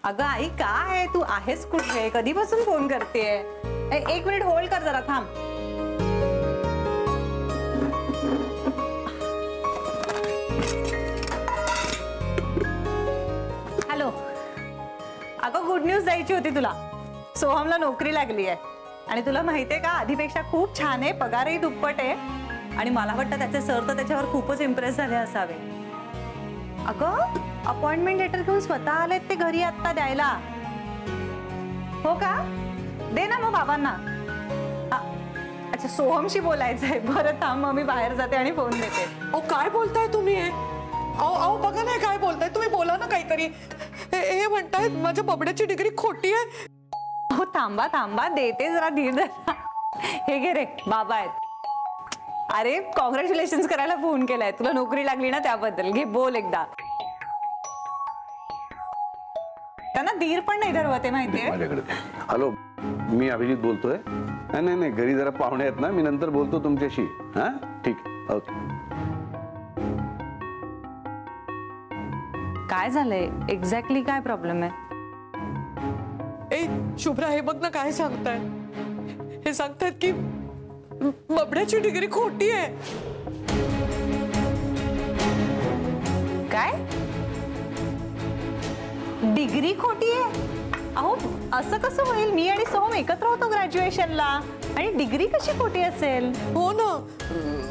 अगं आई काय तू आहेस कुठे? कधीपासून फोन करतेय? एक मिनिट होल्ड कर जरा, थांब. हॅलो. अगं गुड न्यूज द्यायची होती तुला. सोहमला नोकरी लागली आहे आणि तुला माहितीये का आधीपेक्षा खूप छान आहे, पगारही दुप्पट आहे आणि मला वाटतं त्याचे सर तर त्याच्यावर खूपच इम्प्रेस झाले असावे. अगं अपॉइंटमेंट लेटर घेऊन स्वतः आलेत ते घरी आता द्यायला. हो का? दे ना मग बाबांना. अच्छा सोहमशी बोलायचंय. बरं थांब मग मी बाहेर जाते आणि फोन देते. अहो काय बोलताय तुम्ही? अहो बघा ना काय बोलताय तुम्ही, बोला ना काहीतरी. हे म्हणतायत माझ्या बबड्याची डिग्री खोटी आहे. हो थांबा थांबा, देते जरा धीर धरा. हे घे रे, बाबा आहेत. अरे कॉंग्रॅच्युलेशन्स करायला फोन केलाय. तुला नोकरी लागली ना त्याबद्दल. घे बोल एकदा. त्यांना धीर पण नाही धरवते माहितीये माझ्याकडे. हॅलो, मी अभिजित बोलतोय. नाही नाही घरी जरा पाहुणे आहेत ना, मी नंतर बोलतो तुमच्याशी. हा ठीक, ओके. काय झालंय एक्झॅक्टली? काय प्रॉब्लेम आहे? ए शुभ्रा, हे बघ ना काय सांगताय. हे सांगतायत की बबड्याची डिग्री खोटी आहे. काय? डिग्री खोटी आहे? अहो असं कसं होईल? मी आणि सोहम एकत्र होतो ग्रॅज्युएशनला आणि डिग्री कशी खोटी असेल? हो ना,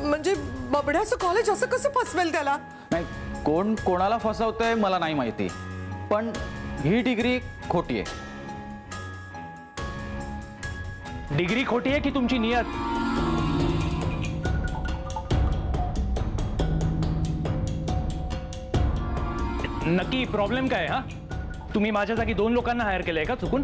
म्हणजे बबड्याचं कॉलेज असं कसं फसवेल त्याला? नाही, कोण कोणाला फसवतंय मला नाही माहिती, पण ही डिग्री खोटी आहे. डिग्री खोटी आहे की तुमची नियत? नक्की प्रॉब्लेम काय? हा तुम्ही माझ्या जागी 2 लोकांना हायर केलंय का चुकून?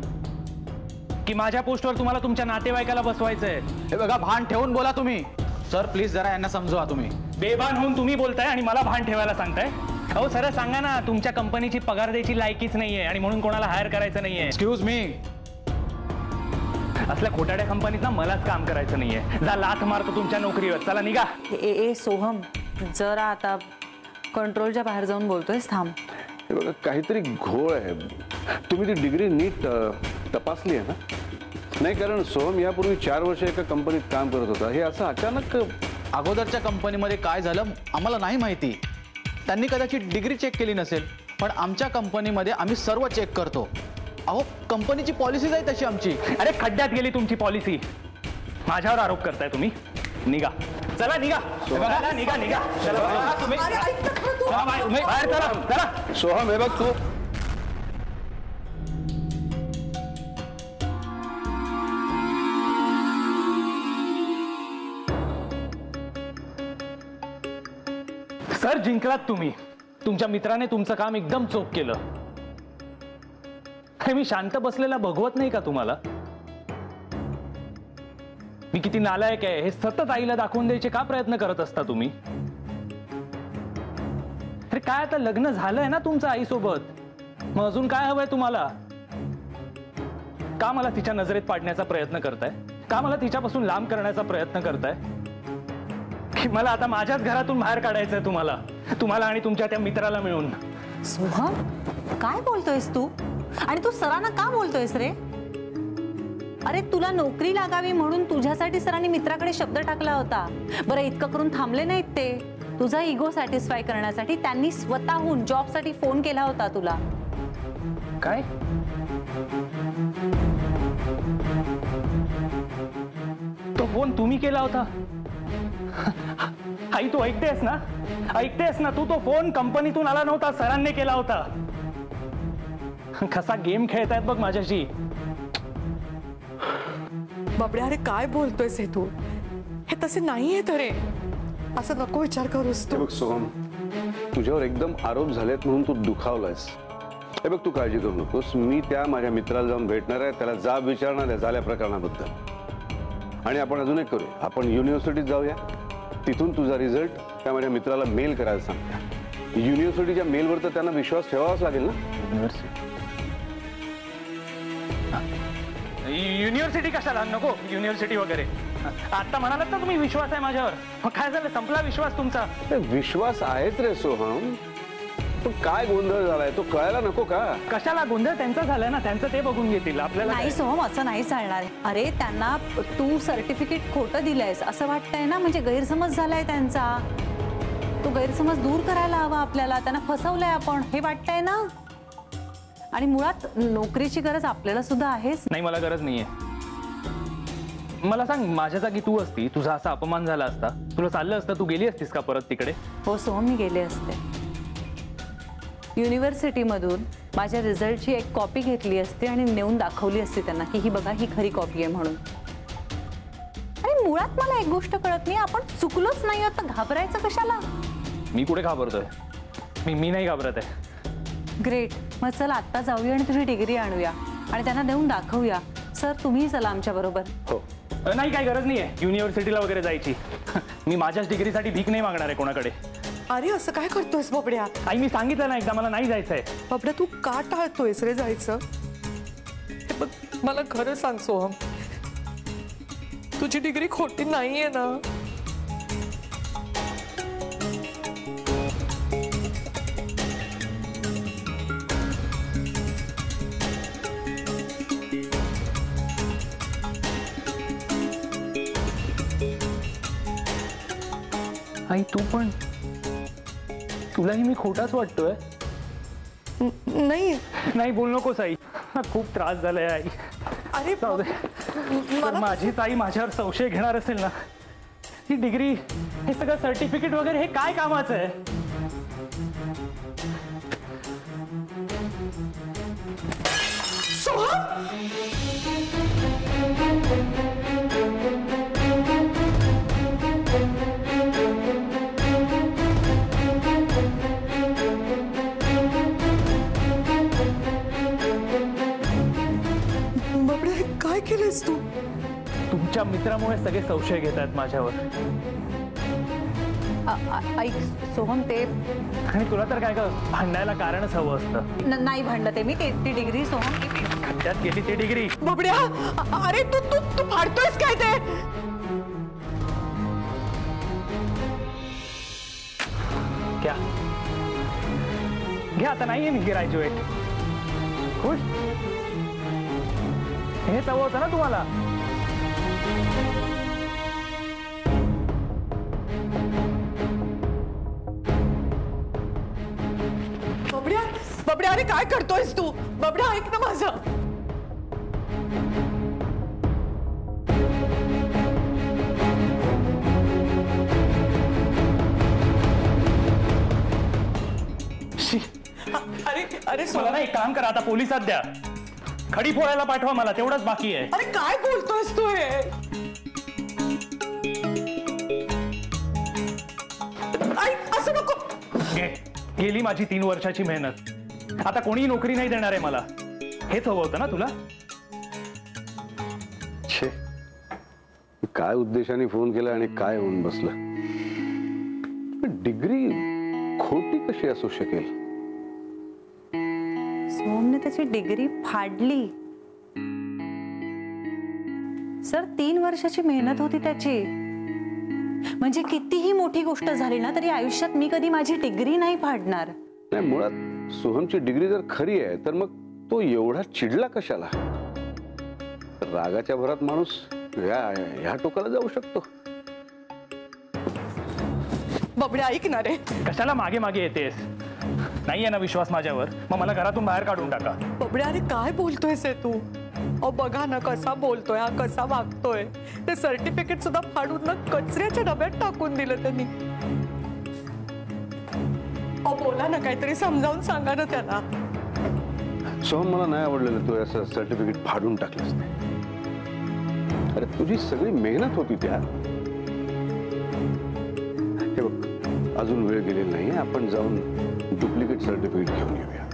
की माझ्या पोस्टवर तुम्हाला तुमच्या नातेवाईकाला बसवायचंय? हे बघा, भान ठेवून बोला तुम्ही. सर प्लीज जरा यांना समजवा तुम्ही. बेभान होऊन तुम्ही बोलताय आणि मला भान ठेवायला सांगताय? अहो सरळ सांगा ना, तुमच्या कंपनीची पगार द्यायची लायकीच नाहीये आणि म्हणून कोणाला हायर करायचं नाहीये. Excuse me. असल्या खोटाड्या कंपनीत ना मलाच काम करायचं नाहीये. जा लाथ मारतो तुमच्या नोकरीवर. चला निघा. ए सोहम, जरा आता कंट्रोलच्या बाहेर जाऊन बोलतोयस. थांब. हे बघा काहीतरी घोळ आहे. तुम्ही ती डिग्री नीट तपासली आहे ना? नाही, कारण सोहम यापूर्वी 4 वर्ष एका कंपनीत काम करत होता. हे असं अचानक अगोदरच्या कंपनीमध्ये काय झालं आम्हाला नाही माहिती. त्यांनी कदाचित डिग्री चेक केली नसेल, पण आमच्या कंपनीमध्ये आम्ही सर्व चेक करतो. अहो कंपनीची पॉलिसीज आहे तशी आमची. अरे खड्ड्यात गेली तुमची पॉलिसी. माझ्यावर आरोप करताय तुम्ही. निघा, चला निघा. चला निघा निघा. चला तुम्ही बाहेर चला. चला सोहम, हे बघ तू. सर जिंकलात तुम्ही. तुमच्या मित्राने तुमचं काम एकदम चोख केलं. हे मी शांत बसलेला भगवत नाही का तुम्हाला? मी किती नालायक आहे हे सतत आईला दाखवून द्यायचे का प्रयत्न करत असता तुम्ही? अरे काय आता लग्न झालंय ना तुमचं आईसोबत, मग अजून काय हवंय तुम्हाला? का मला तिच्या नजरेत पाडण्याचा प्रयत्न करताय? का मला तिच्यापासून लांब करण्याचा प्रयत्न करताय? की मला आता माझ्याच घरातून बाहेर काढायचंय तुम्हाला आणि तुमच्या त्या मित्राला मिळून? सोहम काय बोलतोयस तू? आणि तू सरांना का बोलतोयस रे? अरे तुला नोकरी लागावी म्हणून तुझ्यासाठी सरांनी मित्राकडे शब्द टाकला होता. बरं इतकं करून थांबले नाहीत ते. तुझा इगो सॅटिस्फाय करण्यासाठी त्यांनी स्वतःहून जॉबसाठी फोन केला होता तुला. काय? तो फोन तुम्ही केला होता? आई तू ऐकतेस ना? ऐकतेस ना? तू तो फोन कंपनीतून आला नव्हता, सरांनी केला होता. कसा गेम खेळतायत बघ माझ्याशी. बबड्या अरे काय बोलतोयस हे तू? हे तसे नाहीये रे. असं नको विचार करूस हे तू. बघ सोहम, तुझ्यावर एकदम आरोप झालेत म्हणून तू दुखावलायस. हे बघ तू काळजी करू नकोस. मी त्या माझ्या मित्राला जाऊन भेटणार आहे, त्याला जाब विचारणार आहे झाल्या प्रकरणाबद्दल. आणि आपण अजून एक करूया, आपण युनिव्हर्सिटीत जाऊया. तिथून तुझा रिझल्ट त्या माझ्या मित्राला मेल करायला सांगता. युनिव्हर्सिटीच्या मेलवर तर त्यांना विश्वास ठेवावाच लागेल ना. युनिव्हर्सिटी कशाला? नको युनिव्हर्सिटी वगैरे. आता म्हणालात ना तुम्ही विश्वास आहे माझ्यावर. मग काय झालं? संपला विश्वास तुमचा? विश्वास आहेच रे सोहम, पण काय गोंधळ झालाय तो कळायला नको का? कशाला गोंधळ त्यांचा झालाय ना, त्यांचं ते बघून घेतील. आपल्याला नाही काय? सोहम, असं नाही चालणार. अरे त्यांना तू सर्टिफिकेट खोटं दिलंयस असं वाटतंय ना, म्हणजे गैरसमज झालाय त्यांचा. तो गैरसमज दूर करायला हवा आपल्याला. त्यांना फसवलंय आपण हे वाटतंय ना. आणि मुळात नोकरीची गरज आपल्याला सुद्धा आहेच. नाही, मला गरज नाहीये. मला सांग, माझ्या जागी तू असती, तुझा असा अपमान झाला असता, तुला चाललं असतं, तू गेली असतीस का परत तिकडे? हो सोहम, मी गेले असते. युनिव्हर्सिटीमधून माझ्या रिझल्टची एक कॉपी घेतली असते आणि नेऊन दाखवली असते त्यांना की ही बघा, ही खरी कॉपी आहे म्हणून. आणि मुळात मला एक गोष्ट कळत नाही, आपण चुकलोच नाही आहोत तर घाबरायचं कशाला? मी कुठे घाबरतोय? मी नाही घाबरत आहे. ग्रेट. मग चल आत्ता जाऊया आणि तुझी डिग्री आणूया आणि त्यांना देऊन दाखवूया. सर तुम्ही चला आमच्या बरोबर. हो. नाही, काही गरज नाहीये युनिव्हर्सिटीला वगैरे जायची. मी माझ्याच डिग्रीसाठी भीक नाही मागणार आहे कोणाकडे. अरे असं काय करतोयस बबड्या? आई, मी सांगितलं ना एकदा, मला नाही जायचंय. बबड्या तू का टाळतोयस रे जायचं? हे बघ, मला खरं सांग सोहम, तुझी डिग्री खोटी नाहीये ना? आई तू पण, तुलाही मी खोटाच वाटतोय? नाही. नाही बोल नकोस आई, खूप त्रास झालाय आई. अरे जाऊ दे. तर माझीच आई माझ्यावर संशय घेणार असेल ना, ही डिग्री, हे सगळं सर्टिफिकेट वगैरे हे काय कामाचं आहे? बबड्या हे काय केलंस तू? तुमच्या मित्रामुळे सगळे संशय घेत आहेत माझ्यावर. ऐक सोहम, ते आणि तुला तर काय का भांडायला कारणच हवं असतं. नाही भांडते मी. ती डिग्री सोहम खड्ड्यात गेली ती डिग्री. बबड्या अरे तू तू तू फाडतोयस काय ते? क्या घ्या, आता नाहीये मी ग्रॅज्युएट. खुश? हे हवं होतं ना तुम्हाला? बबड्या बबड्या अरे काय करतोयस तू? बबड्या ऐक ना माझं. शी, अरे अरे मला ना एक काम करा, आता पोलिसात द्या. खडी फोडायला पाठवा मला, तेवढंच बाकी आहे. अरे काय बोलतोयस तू हे? ऐक असं नको. गेली माझी 3 वर्षाची मेहनत. आता कोणीही नोकरी नाही देणार आहे मला. हेच हवं होतं ना तुला? छे, काय उद्देशाने फोन केला आणि काय होऊन बसलं? डिग्री खोटी कशी असू शकेल? सोहमने त्याची डिग्री फाडली. सर 3 वर्षाची मेहनत होती त्याची. म्हणजे कितीही मोठी गोष्ट झाली ना तरी आयुष्यात मी कधी माझी डिग्री नाही फाडणार. नाही, मुळात सोहमची डिग्री जर खरी आहे तर मग तो एवढा चिडला कशाला? रागाच्या भरात माणूस ह्या टोकाला जाऊ शकतो. बबड्या ऐक ना रे. कशाला मागे मागे येतेस? नाहीये ना विश्वास माझ्यावर? मग मला घरातून बाहेर काढून टाका. बबड्या अरे काय बोलतोयस हे तू? अहो बघा ना कसा बोलतोय, हा कसा वागतोय. ते सर्टिफिकेट सुद्धा फाडून ना कचऱ्याच्या डब्यात टाकून दिलं त्यांनी. अहो बोला ना, काहीतरी समजावून सांगा ना त्याला. सोहम, मला नाही आवडलेलं तू असं सर्टिफिकेट फाडून टाकलंस ते. अरे तुझी सगळी मेहनत होती त्या. हे बघ, अजून वेळ गेलेली नाही, आपण जाऊन डुप्लिकेट सर्टिफिकेट घेऊन येऊया.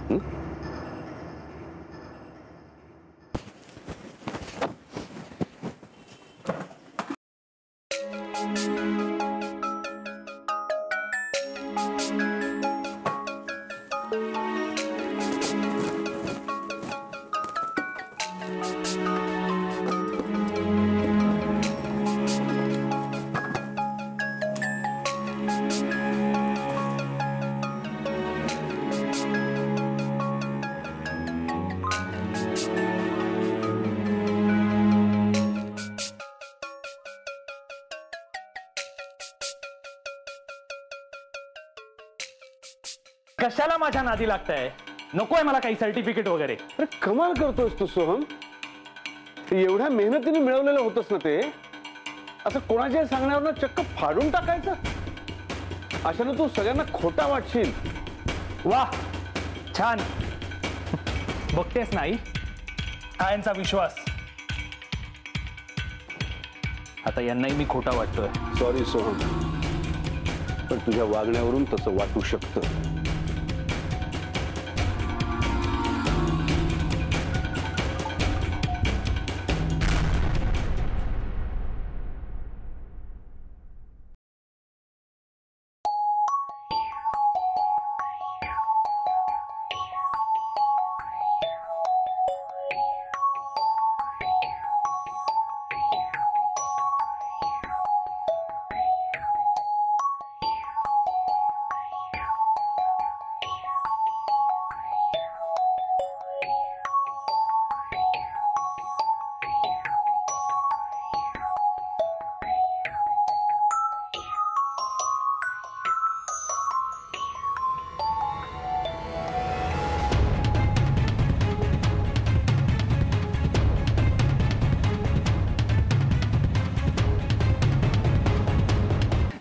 कशाला माझ्या नादी लागताय? नकोय मला काही सर्टिफिकेट वगैरे. अरे कमाल करतोस तू सोहम. एवढ्या मेहनतीने मिळवलेलं होतंस ना ते, असं कोणाच्या सांगण्यावर चक्क फाडून टाकायचं. अशानं तू सगळ्यांना खोटा वाटशील. वा, छान. बघतेस नाही हा यांचा विश्वास. आता यांनाही मी खोटा वाटतोय. सॉरी सोहम, पण तुझ्या वागण्यावरून तसं वाटू शकतं.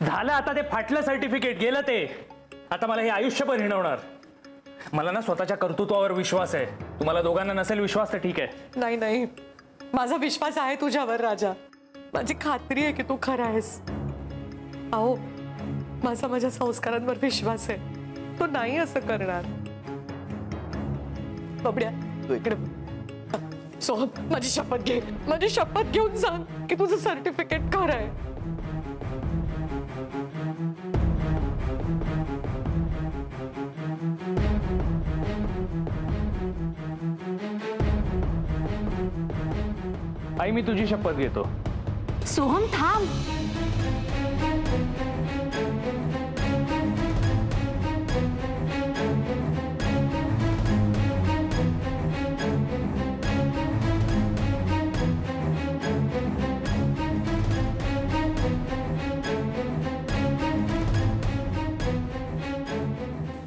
झालं आता ते फाटलं सर्टिफिकेट गेलं ते. आता मला हे आयुष्यभर हिणवणार. मला ना स्वतःच्या कर्तृत्वावर विश्वास आहे. तुम्हाला दोघांना नसेल विश्वास तर ठीक आहे. नाही नाही, माझा विश्वास आहे तुझ्यावर राजा. माझी खात्री आहे की तू खरा आहेस. अहो, माझ्या संस्कारांवर विश्वास आहे. तो नाही असं करणार. बबड्या, तू इकडे बघ. सोहम, माझी शपथ घे. माझी शपथ घेऊन सांग की तुझं सर्टिफिकेट खरं आहे. आई, मी तुझी शपथ घेतो. सोहम थांब.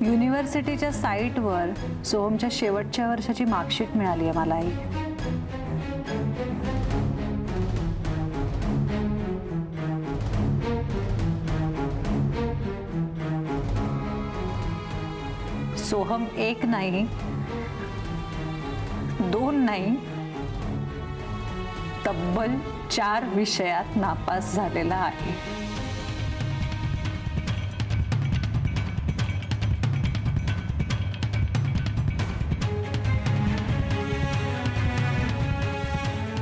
युनिव्हर्सिटीच्या साईटवर सोहमच्या शेवटच्या वर्षाची मार्कशीट मिळाली आहे मला. सोहम 1 नाही, 2 नाही, तब्बल 4 विषयात नापास झालेला आहे.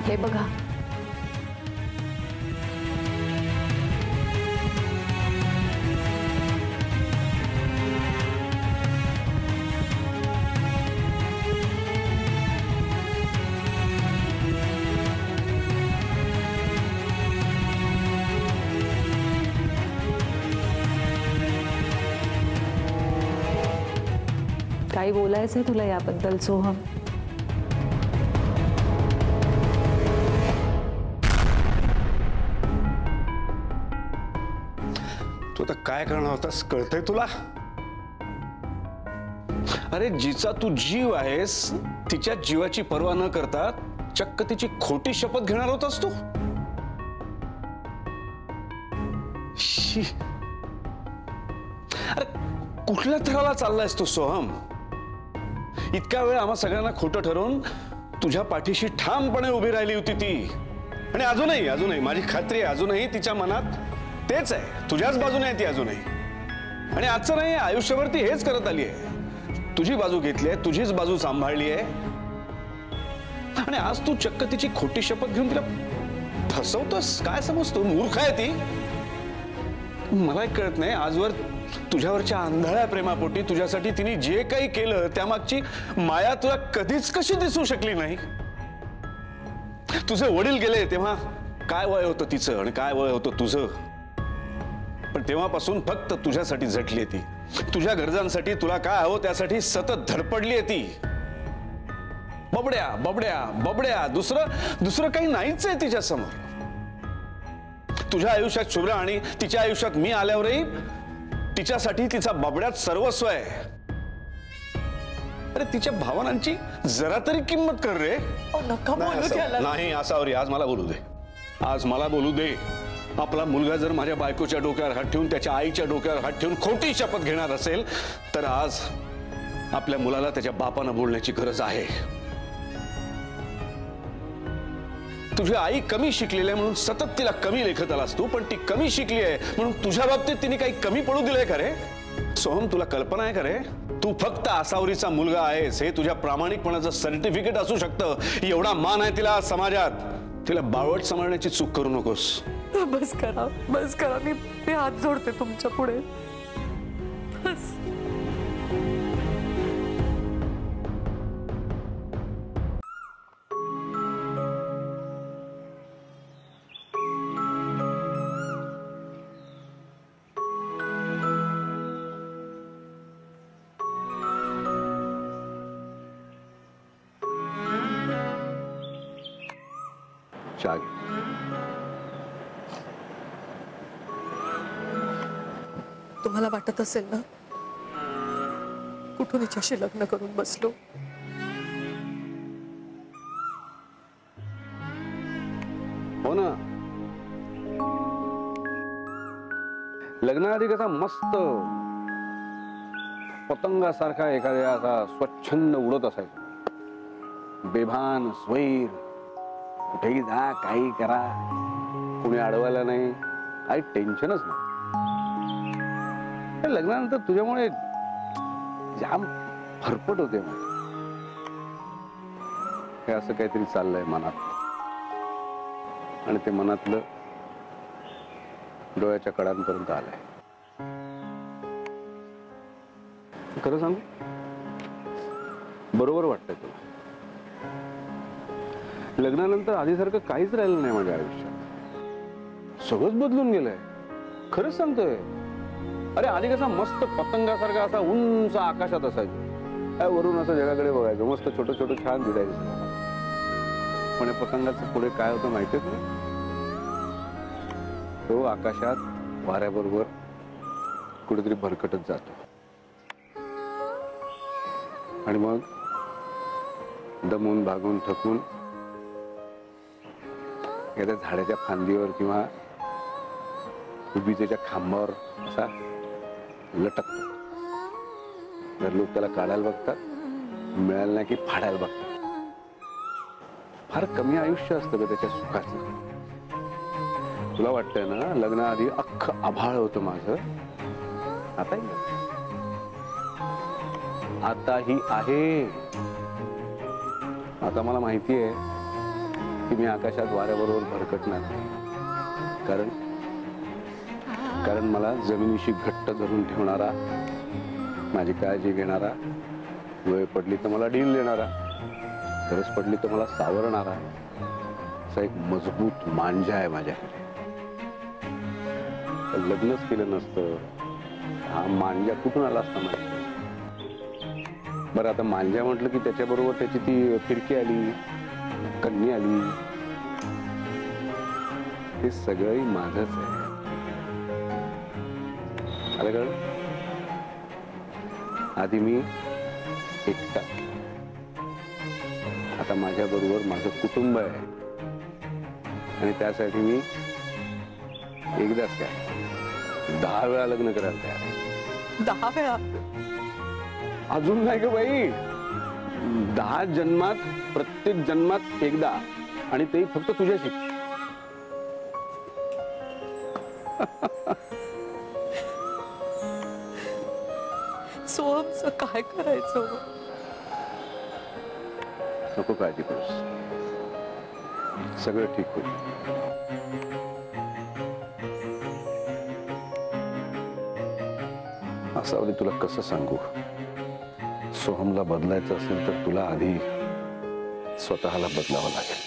हे बघा. काही बोलायचंय तुला याबद्दल सोहम? तू आता काय करणार होतास कळतंय तुला? अरे जिचा तू जीव आहेस तिच्या जीवाची पर्वा न करता चक्क तिची खोटी शपथ घेणार होतास तू. शी. अरे कुठल्या थराला चाललायस तू सोहम? इतका वेळ आम्हा सगळ्यांना खोटं ठरवून तुझ्या पाठीशी ठामपणे उभी राहिली होती ती. आणि अजूनही माझी खात्री आहे अजूनही तिच्या मनात तेच आहे. तुझ्याच बाजूने आहे ती अजूनही. आणि आजचं नाही, आयुष्यभर ती हेच करत आली आहे. तुझी बाजू घेतली आहे, तुझीच बाजू सांभाळली आहे. आणि आज तू चक्क तिची खोटी शपथ घेऊन तिला फसवतोस. काय समजतो? मूर्ख आहे ती. मला कळत नाही आजवर तुझ्यावरच्या आंधळ्या प्रेमापोटी तुझ्यासाठी तिने जे काही केलं त्यामागची माया तुला कधीच कशी दिसू शकली नाही. तुझे वडील गेले तेव्हा काय वय होतं तिचं आणि काय वय होतं तुझं. पण तेव्हापासून फक्त तुझ्यासाठी झटली ती. तुझ्या गरजांसाठी, तुला काय हवं त्यासाठी सतत धडपडली ती. बबड्या बबड्या बबड्या, दुसरं काही नाहीच आहे तिच्या समोर. तुझ्या आयुष्यात शुभ्र आणि तिच्या आयुष्यात मी आल्यावरही तिच्यासाठी तिचा बबड्यात सर्वस्व आहे. अरे तिच्या भावनांची जरा तरी किंमत कर रे. नका बोलू त्याला. नाही असावरी, आज मला बोलू दे, आज मला बोलू दे. आपला मुलगा जर माझ्या बायकोच्या डोक्यावर हात ठेवून, त्याच्या आईच्या डोक्यावर हात ठेवून खोटी शपथ घेणार असेल, तर आज आपल्या मुलाला त्याच्या बापानं बोलण्याची गरज आहे. तुझी आई कमी शिकलेली आहे म्हणून सतत तिला कमी लेखत आलास तू, पण ती कमी शिकली आहे म्हणून तुझ्या बाबतीत तिने काही कमी पडू दिलंय का रे? सोहम, तुला कल्पना आहे का रे? तू फक्त आसावरीचा मुलगा आहेस हे तुझ्या प्रामाणिकपणाचं सर्टिफिकेट असू शकतं. एवढा मान आहे तिला समाजात. तिला बावट समजण्याची चूक करू नकोस. बस करा, बस करा. मी हात जोडते तुमच्या पुढे. बस. चहा घे. तुम्हाला वाटत असेल ना कुठून हिच्याशी लग्न करून बसलो. हो ना, लग्नाआधी कसा मस्त पतंगासारखा एखाद्या असा स्वच्छंद उडत असायचा. बेभान, स्वैर, कुठेही जा, काही करा, कुणी अडवायला नाही, काही टेन्शनच नाही. लग्नानंतर तुझ्यामुळे जाम फरफट होते. हे असं काहीतरी चाललंय मनात, आणि ते मनातलं डोळ्याच्या कडांपर्यंत आलंय. खरं सांगू, बरोबर वाटतंय तुला. लग्नानंतर आधीसारखं काहीच राहिलं नाही माझ्या आयुष्यात. सगळंच बदलून गेलंय. खरंच सांगतोय. अरे आधी कसा मस्त पतंगासारखा असा उंच आकाशात असायचं, काय वरून असं जगाकडे बघायचं, मस्त छोटं छोटं छान दिसायचं. पण या पतंगाचं पुढे काय होतं माहितीये तुला? तो आकाशात वाऱ्याबरोबर कुठेतरी भरकटत जातो, आणि मग दमून भागून थकून एखाद्या झाडाच्या फांदीवर किंवा विजेच्या खांबावर असा लटकतो. जर लोक त्याला काढायला बघतात, मिळालं नाही की फाडायला बघतात. फार कमी आयुष्य असतं का त्याच्या सुखाचं. तुला वाटतंय ना लग्नाआधी अख्खं आभाळ होतं माझं, आताही आहे. आता मला माहिती आहे की मी आकाशात वाऱ्याबरोबर भरकटणार नाही. कारण मला जमिनीशी घट्ट धरून ठेवणारा, माझी काळजी घेणारा, वेळ पडली तर मला डील देणारा, गरज पडली तर मला सावरणारा असा एक मजबूत मांजा आहे माझ्याकडे. लग्नच केलं नसतं, हा मांजा कुठून आला असता माझ्या? बरं, आता मांजा म्हटलं की त्याच्याबरोबर त्याची ती फिरकी आली, कन्नी आली. हे सगळंही माझंच आहे. आधी मी एकटा, आता माझ्या बरोबर माझं कुटुंब आहे, आणि त्यासाठी मी एकदाच काय 10 वेळा लग्न करायला तयार. 10 वेळा? अजून नाही ग बाई. 10 जन्मात, प्रत्येक जन्मात एकदा, आणि तेही फक्त तुझ्याशी. सोहमचं काय करायचं? नको काळजी करूस, सगळं ठीक होईल. असावरी तुला कसं सांगू, सोहमला बदलायचं असेल तर तुला आधी स्वतःला बदलावं लागेल.